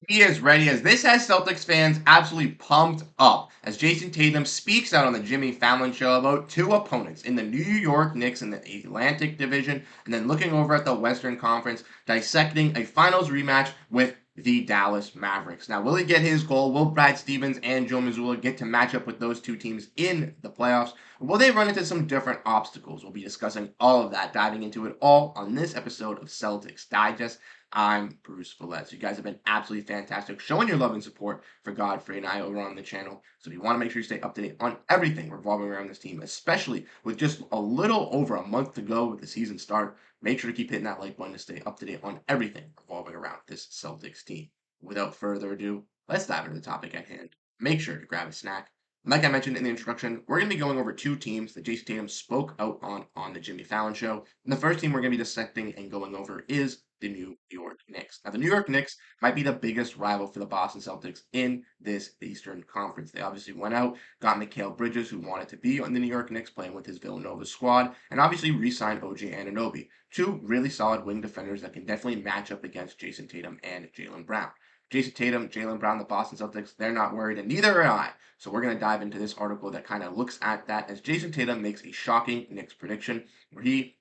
He is ready as this has Celtics fans absolutely pumped up as Jayson Tatum speaks out on the Jimmy Fallon show about two opponents in the New York Knicks in the Atlantic Division, and then looking over at the Western Conference, dissecting a finals rematch with the Dallas Mavericks. Now, will he get his goal? Will Brad Stevens and Joe Mazzulla get to match up with those two teams in the playoffs? Or will they run into some different obstacles? We'll be discussing all of that, diving into it all on this episode of Celtics Digest. I'm Bruce Veliz. You guys have been absolutely fantastic, showing your love and support for Godfrey and I over on the channel. So if you want to make sure you stay up to date on everything revolving around this team, especially with just a little over a month to go with the season start, make sure to keep hitting that like button to stay up to date on everything revolving around this Celtics team. Without further ado, let's dive into the topic at hand. Make sure to grab a snack. Like I mentioned in the introduction, we're going to be going over two teams that Jayson Tatum spoke out on the Jimmy Fallon show. And the first team we're going to be dissecting and going over is the New York Knicks. Now, the New York Knicks might be the biggest rival for the Boston Celtics in this Eastern Conference. They obviously went out, got Mikal Bridges, who wanted to be on the New York Knicks, playing with his Villanova squad, and obviously re-signed OG Anunoby, two really solid wing defenders that can definitely match up against Jayson Tatum and Jaylen Brown. Jayson Tatum, Jaylen Brown, the Boston Celtics, they're not worried, and neither am I. So we're going to dive into this article that kind of looks at that as Jayson Tatum makes a shocking Knicks prediction where he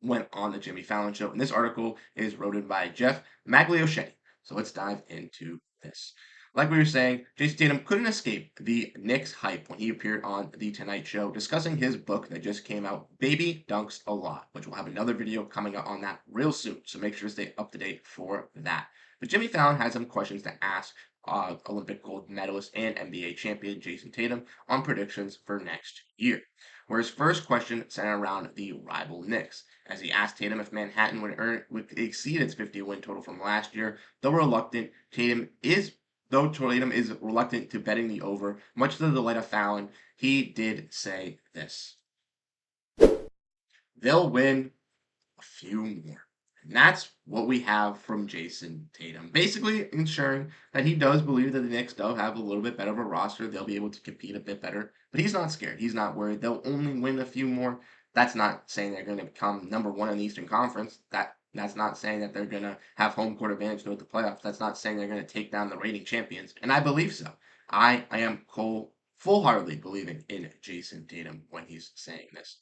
went on the Jimmy Fallon show. And this article is written by Jeff Magliochetti. So let's dive into this. Like we were saying, Jayson Tatum couldn't escape the Knicks hype when he appeared on The Tonight Show discussing his book that just came out, Baby Dunks a Lot, which we'll have another video coming up on that real soon. So make sure to stay up to date for that. But Jimmy Fallon had some questions to ask Olympic gold medalist and NBA champion Jayson Tatum on predictions for next year. Where his first question centered around the rival Knicks, as he asked Tatum if Manhattan would exceed its 50-win total from last year. Tatum is reluctant to betting the over, much to the delight of Fallon. He did say this: "They'll win a few more." And that's what we have from Jayson Tatum. Basically ensuring that he does believe that the Knicks do have a little bit better of a roster. They'll be able to compete a bit better. But he's not scared. He's not worried. They'll only win a few more. That's not saying they're going to become number one in the Eastern Conference. That's not saying that they're going to have home court advantage to the playoffs. That's not saying they're going to take down the reigning champions. And I believe so. I am full-heartedly believing in Jayson Tatum when he's saying this.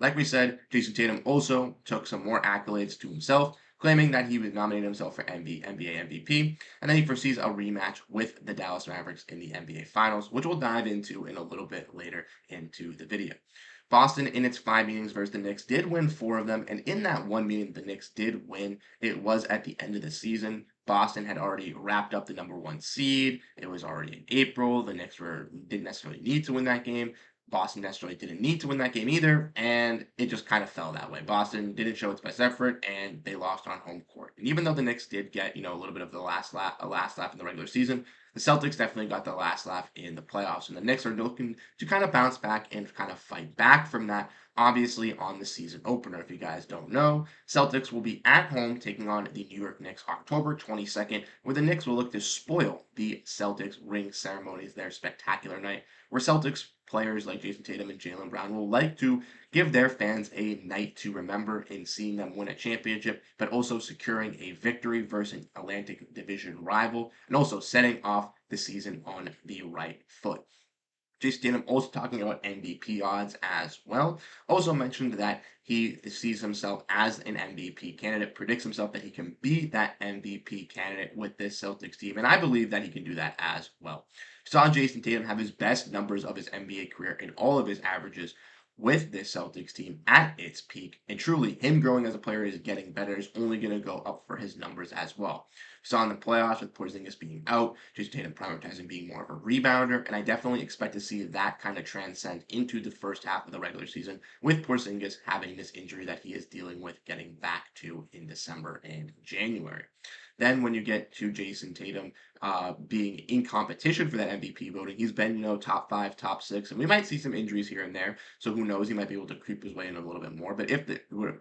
Like we said, Jayson Tatum also took some more accolades to himself, claiming that he would nominate himself for NBA MVP, and then he foresees a rematch with the Dallas Mavericks in the NBA Finals, which we'll dive into in a little bit later into the video. Boston, in its 5 meetings versus the Knicks, did win 4 of them, and in that one meeting the Knicks did win, it was at the end of the season. Boston had already wrapped up the number 1 seed. It was already in April. The Knicks didn't necessarily need to win that game. Boston necessarily didn't need to win that game either, and it just kind of fell that way. Boston didn't show its best effort, and they lost on home court. And even though the Knicks did get, a little bit of a last laugh in the regular season, the Celtics definitely got the last laugh in the playoffs, and the Knicks are looking to kind of bounce back and kind of fight back from that. Obviously, on the season opener, if you guys don't know, Celtics will be at home taking on the New York Knicks October 22nd, where the Knicks will look to spoil the Celtics ring ceremonies, their spectacular night, where Celtics players like Jayson Tatum and Jaylen Brown will like to give their fans a night to remember in seeing them win a championship, but also securing a victory versus an Atlantic Division rival, and also setting off the season on the right foot. Jayson Tatum also talking about MVP odds as well. Also mentioned that he sees himself as an MVP candidate, predicts himself that he can be that MVP candidate with this Celtics team, and I believe that he can do that as well. Saw Jayson Tatum have his best numbers of his NBA career in all of his averages with this Celtics team at its peak, and truly, him growing as a player is getting better, is only going to go up for his numbers as well. Saw in the playoffs with Porziņģis being out, Jayson Tatum prioritizing being more of a rebounder, and I definitely expect to see that kind of transcend into the first half of the regular season with Porziņģis having this injury that he is dealing with getting back to in December and January. Then when you get to Jayson Tatum being in competition for that MVP voting, he's been, top 5, top 6, and we might see some injuries here and there. So who knows? He might be able to creep his way in a little bit more. But if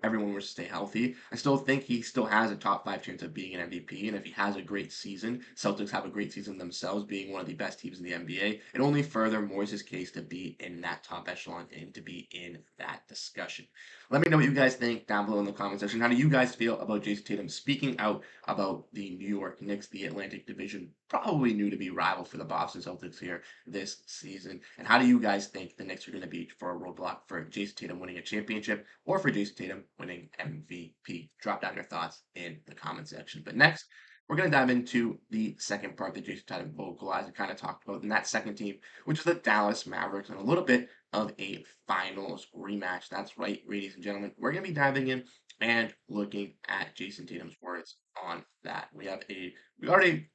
everyone were to stay healthy, I still think he still has a top 5 chance of being an MVP. And if he has a great season, Celtics have a great season themselves, being one of the best teams in the NBA. It only further moors his case to be in that top echelon and to be in that discussion. Let me know what you guys think down below in the comment section. How do you guys feel about Jayson Tatum speaking out about the New York Knicks, the Atlantic Division, probably new to be rival for the Boston Celtics here this season. And how do you guys think the Knicks are going to be for a roadblock for Jayson Tatum winning a championship or for Jayson Tatum winning MVP? Drop down your thoughts in the comment section. But next, we're going to dive into the second part that Jayson Tatum vocalized and kind of talked about in that second team, which is the Dallas Mavericks, and a little bit of a finals rematch. That's right, ladies and gentlemen. We're going to be diving in and looking at Jayson Tatum's words on that. We already,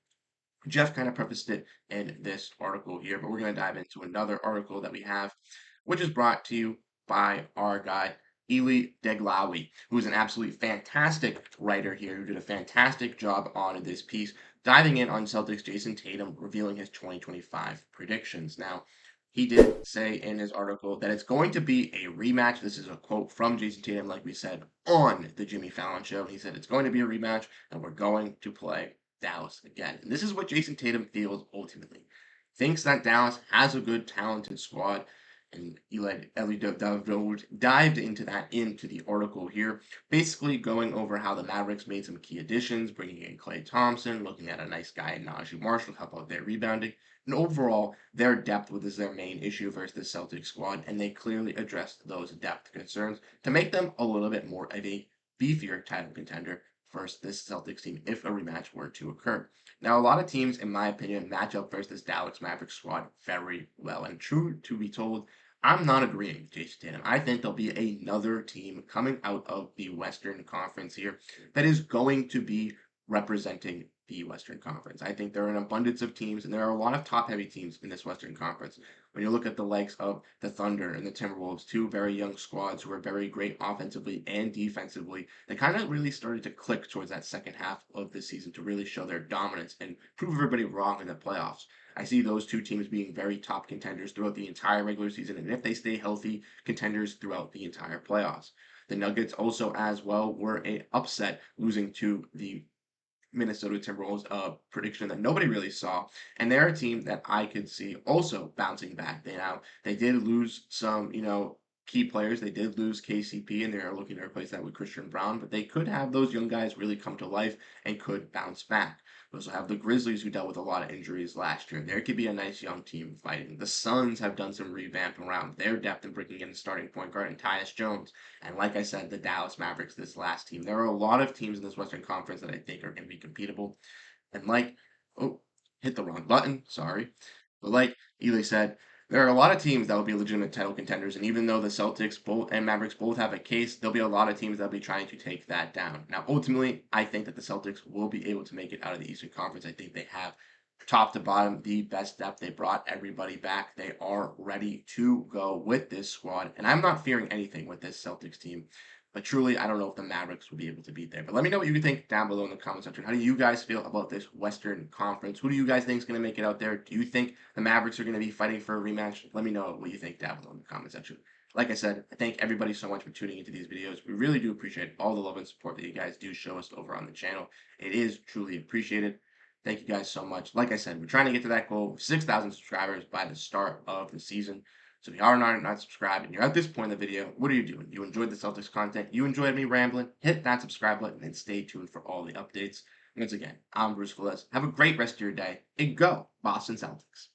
Jeff kind of prefaced it in this article here, but we're going to dive into another article that we have, which is brought to you by our guy, Eli Deglawi, who is an absolutely fantastic writer here, who did a fantastic job on this piece, diving in on Celtics Jayson Tatum, revealing his 2025 predictions. Now, he did say in his article that it's going to be a rematch. This is a quote from Jayson Tatum, like we said on the Jimmy Fallon show. He said it's going to be a rematch, and we're going to play Dallas again. And this is what Jayson Tatum feels ultimately. Thinks that Dallas has a good, talented squad, and Eli dived into that into the article here, basically going over how the Mavericks made some key additions, bringing in Klay Thompson, looking at a nice guy in Najee Marshall, how about their rebounding, and overall, their depth was their main issue versus the Celtics squad, and they clearly addressed those depth concerns to make them a little bit more of a beefier title contender versus this Celtics team if a rematch were to occur. Now, a lot of teams, in my opinion, match up versus this Dallas Mavericks squad very well. And true to be told, I'm not agreeing with Jayson Tatum. I think there'll be another team coming out of the Western Conference here that is going to be representing the Western Conference. I think there are an abundance of teams, and there are a lot of top-heavy teams in this Western Conference. When you look at the likes of the Thunder and the Timberwolves, two very young squads who are very great offensively and defensively, they kind of really started to click towards that second half of the season to really show their dominance and prove everybody wrong in the playoffs. I see those two teams being very top contenders throughout the entire regular season, and if they stay healthy, contenders throughout the entire playoffs. The Nuggets also as well were a upset, losing to the Minnesota Timberwolves, a prediction that nobody really saw, and they're a team that I could see also bouncing back. They did lose some, key players. They did lose KCP, and they're looking to replace that with Christian Brown, but they could have those young guys really come to life and could bounce back. We also have the Grizzlies, who dealt with a lot of injuries last year. There could be a nice young team fighting. The Suns have done some revamping around their depth and bringing in a starting point guard and Tyus Jones. And like I said, the Dallas Mavericks, this last team. There are a lot of teams in this Western Conference that I think are going to be competable. And hit the wrong button, sorry. But like Ely said, there are a lot of teams that will be legitimate title contenders, and even though the Celtics both and Mavericks both have a case, there'll be a lot of teams that'll be trying to take that down. Now, ultimately, I think that the Celtics will be able to make it out of the Eastern Conference. I think they have top to bottom the best depth. They brought everybody back. They are ready to go with this squad, and I'm not fearing anything with this Celtics team. But truly, I don't know if the Mavericks will be able to beat there. But let me know what you think down below in the comment section. How do you guys feel about this Western Conference? Who do you guys think is going to make it out there? Do you think the Mavericks are going to be fighting for a rematch? Let me know what you think down below in the comment section. Like I said, I thank everybody so much for tuning into these videos. We really do appreciate all the love and support that you guys do show us over on the channel. It is truly appreciated. Thank you guys so much. Like I said, we're trying to get to that goal of 6,000 subscribers by the start of the season. So if you are not subscribed and you're at this point in the video, what are you doing? You enjoyed the Celtics content? You enjoyed me rambling? Hit that subscribe button and stay tuned for all the updates. Once again, I'm Bruce Veliz. Have a great rest of your day and go Boston Celtics.